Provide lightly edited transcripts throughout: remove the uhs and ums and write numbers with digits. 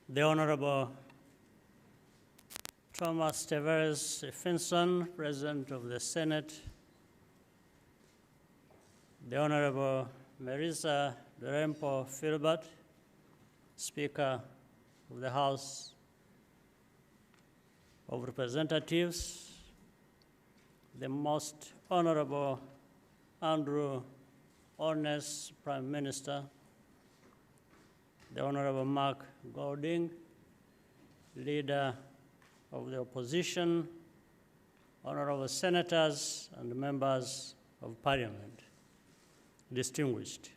the Honorable Thomas Tavares Finson, President of the Senate, the Honorable Marisa Dorempo Filbert, Speaker of the House of Representatives, the Most Honorable Andrew Holness, Prime Minister, the Honorable Mark Golding, Leader of the Opposition, Honorable Senators and Members of Parliament, distinguished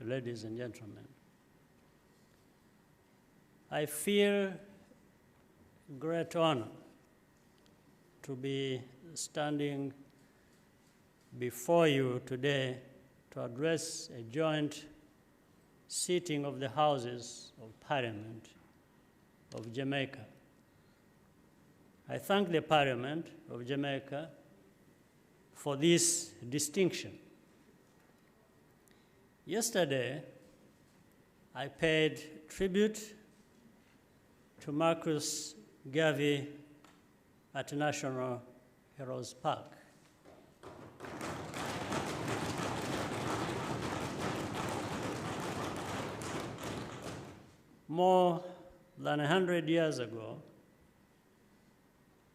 ladies and gentlemen. I feel great honor to be standing before you today to address a joint sitting of the Houses of Parliament of Jamaica. I thank the Parliament of Jamaica for this distinction. Yesterday, I paid tribute to Marcus Garvey at National Heroes Park. More than 100 years ago,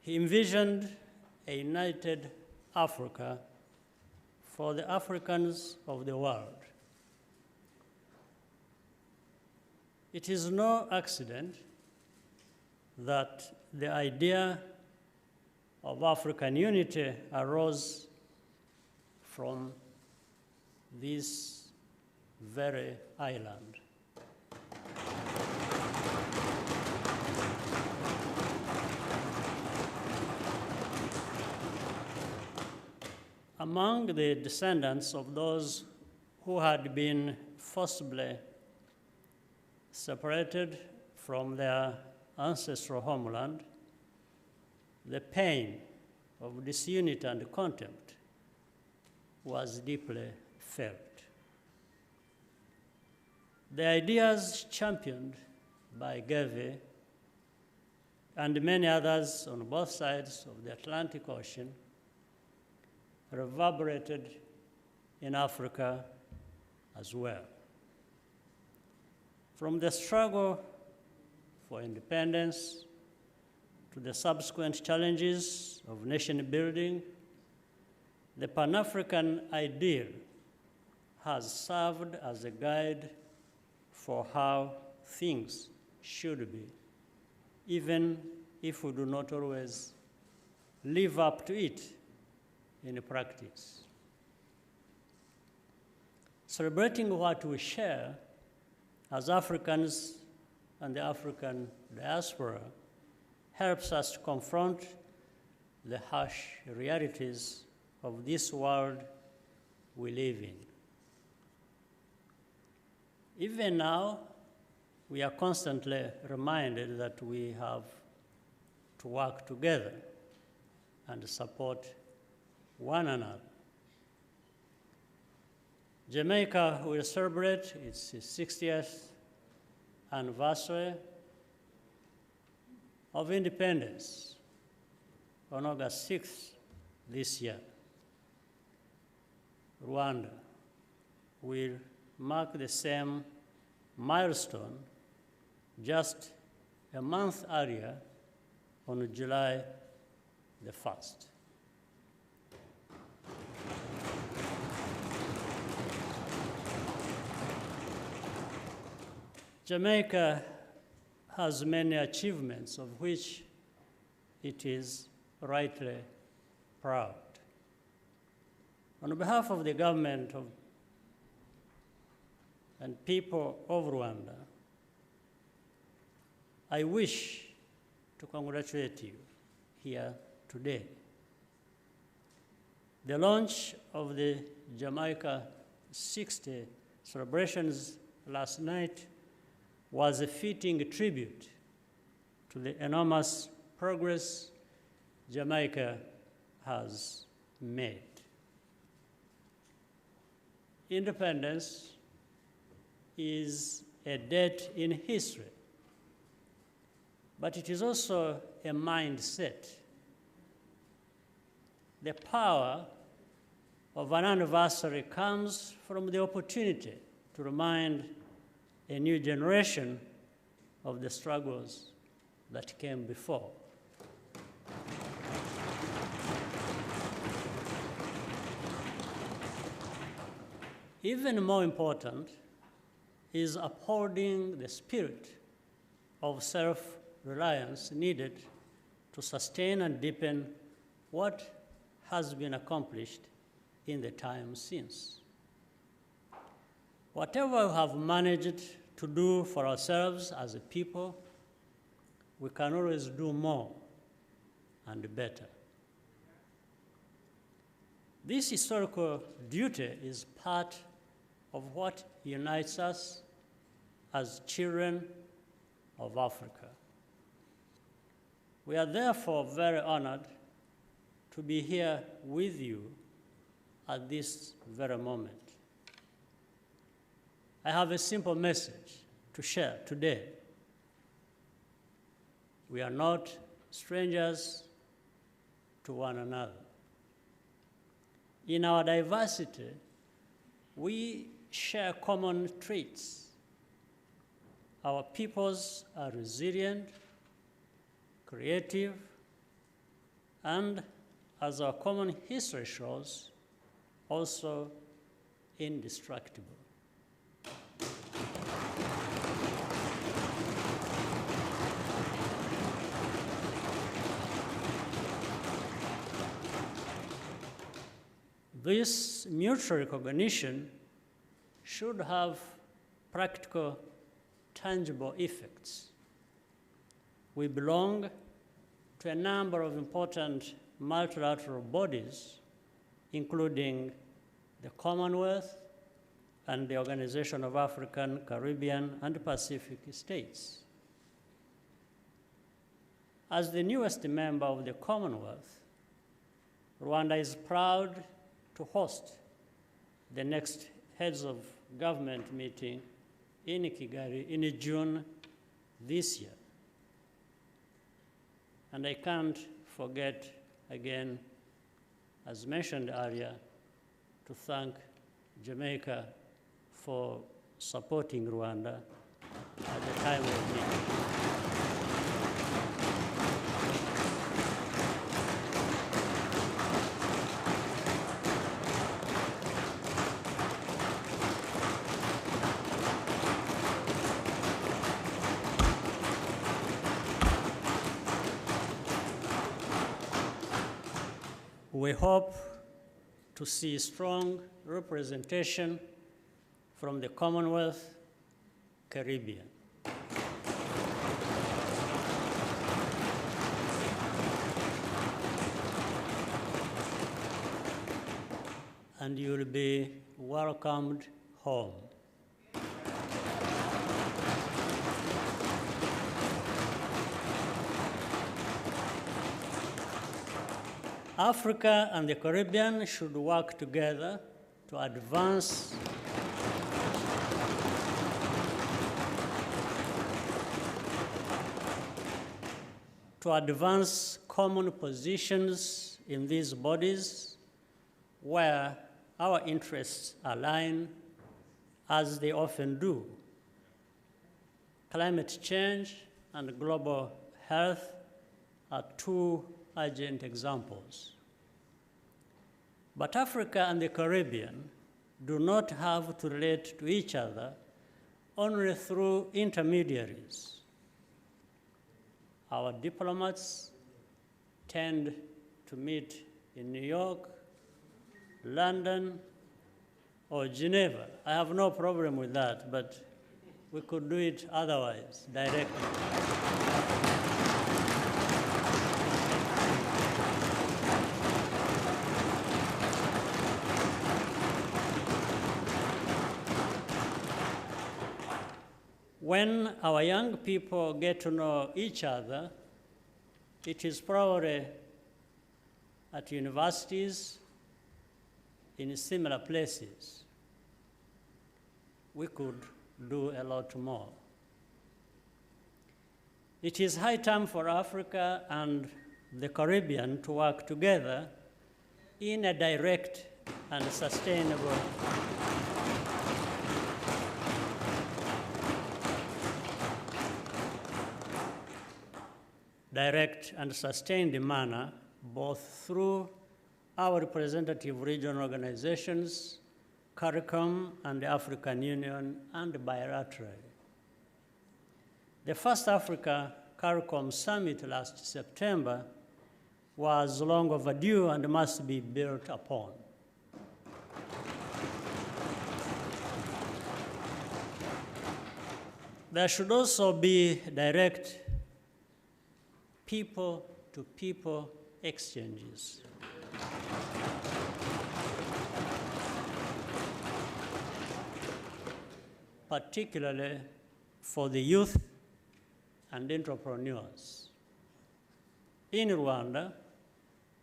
he envisioned a united Africa for the Africans of the world. It is no accident that the idea of African unity arose from this very island. Among the descendants of those who had been forcibly separated from their ancestral homeland, the pain of disunity and contempt was deeply felt. The ideas championed by Garvey and many others on both sides of the Atlantic Ocean reverberated in Africa as well. From the struggle for independence to the subsequent challenges of nation building, the Pan-African ideal has served as a guide for how things should be, even if we do not always live up to it in practice. Celebrating what we share as Africans and the African diaspora helps us to confront the harsh realities of this world we live in. Even now, we are constantly reminded that we have to work together and support one another. Jamaica will celebrate its 60th anniversary of independence on August 6th this year. Rwanda will mark the same milestone just a month earlier on July the 1st. Jamaica has many achievements of which it is rightly proud. On behalf of the government and people of Rwanda, I wish to congratulate you here today. The launch of the Jamaica 60 celebrations last night was a fitting tribute to the enormous progress Jamaica has made. Independence is a date in history but it is also a mindset. The power of an anniversary comes from the opportunity to remind a new generation of the struggles that came before. Even more important is upholding the spirit of self-reliance needed to sustain and deepen what has been accomplished in the time since. Whatever we have managed to do for ourselves as a people, we can always do more and better. This historical duty is part of what unites us as children of Africa. We are therefore very honored to be here with you at this very moment. I have a simple message to share today. We are not strangers to one another. In our diversity, we share common traits. Our peoples are resilient, creative, and, as our common history shows, also indestructible. This mutual recognition should have practical, tangible effects. We belong to a number of important multilateral bodies, including the Commonwealth and the Organization of African, Caribbean, and Pacific States. As the newest member of the Commonwealth, Rwanda is proud to host the next Heads of Government meeting in Kigali in June this year. And I can't forget again, as mentioned earlier, to thank Jamaica for supporting Rwanda at the time of meeting. We hope to see strong representation from the Commonwealth, Caribbean. And you will be welcomed home. Africa and the Caribbean should work together to advance common positions in these bodies where our interests align, as they often do. Climate change and global health are two urgent examples. But Africa and the Caribbean do not have to relate to each other only through intermediaries. Our diplomats tend to meet in New York, London, or Geneva. I have no problem with that, but we could do it otherwise, directly. When our young people get to know each other, it is probably at universities, in similar places. We could do a lot more. It is high time for Africa and the Caribbean to work together in a direct and sustainable sustained manner, both through our representative regional organizations, CARICOM and the African Union, and bilaterally. The first Africa CARICOM summit last September was long overdue and must be built upon. There should also be direct people-to-people exchanges. Particularly for the youth and entrepreneurs. In Rwanda,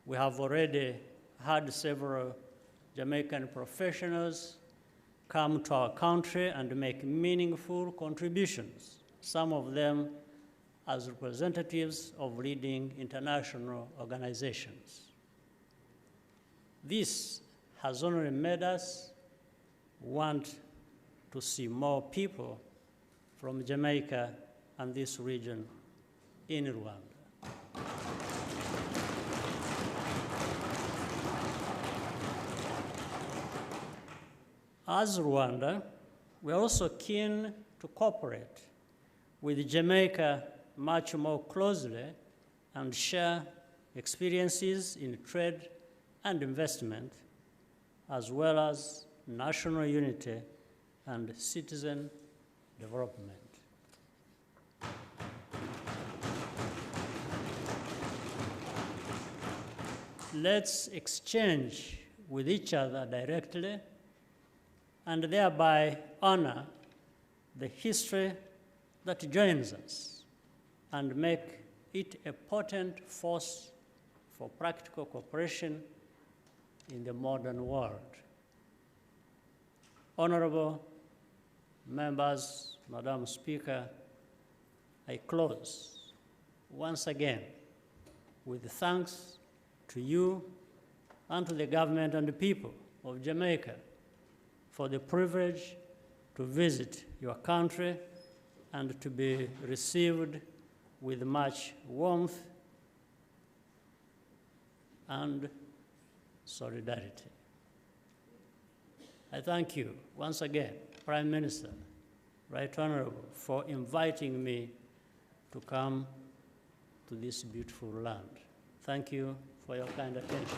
we have already had several Jamaican professionals come to our country and make meaningful contributions, some of them as representatives of leading international organizations. This has only made us want to see more people from Jamaica and this region in Rwanda. As Rwanda, we are also keen to cooperate with Jamaica much more closely and share experiences in trade and investment, as well as national unity and citizen development. Let's exchange with each other directly and thereby honor the history that joins us and make it a potent force for practical cooperation in the modern world. Honorable members, Madam Speaker, I close once again with thanks to you and to the government and the people of Jamaica for the privilege to visit your country and to be received with much warmth and solidarity. I thank you once again, Prime Minister, Right Honorable, for inviting me to come to this beautiful land. Thank you for your kind attention.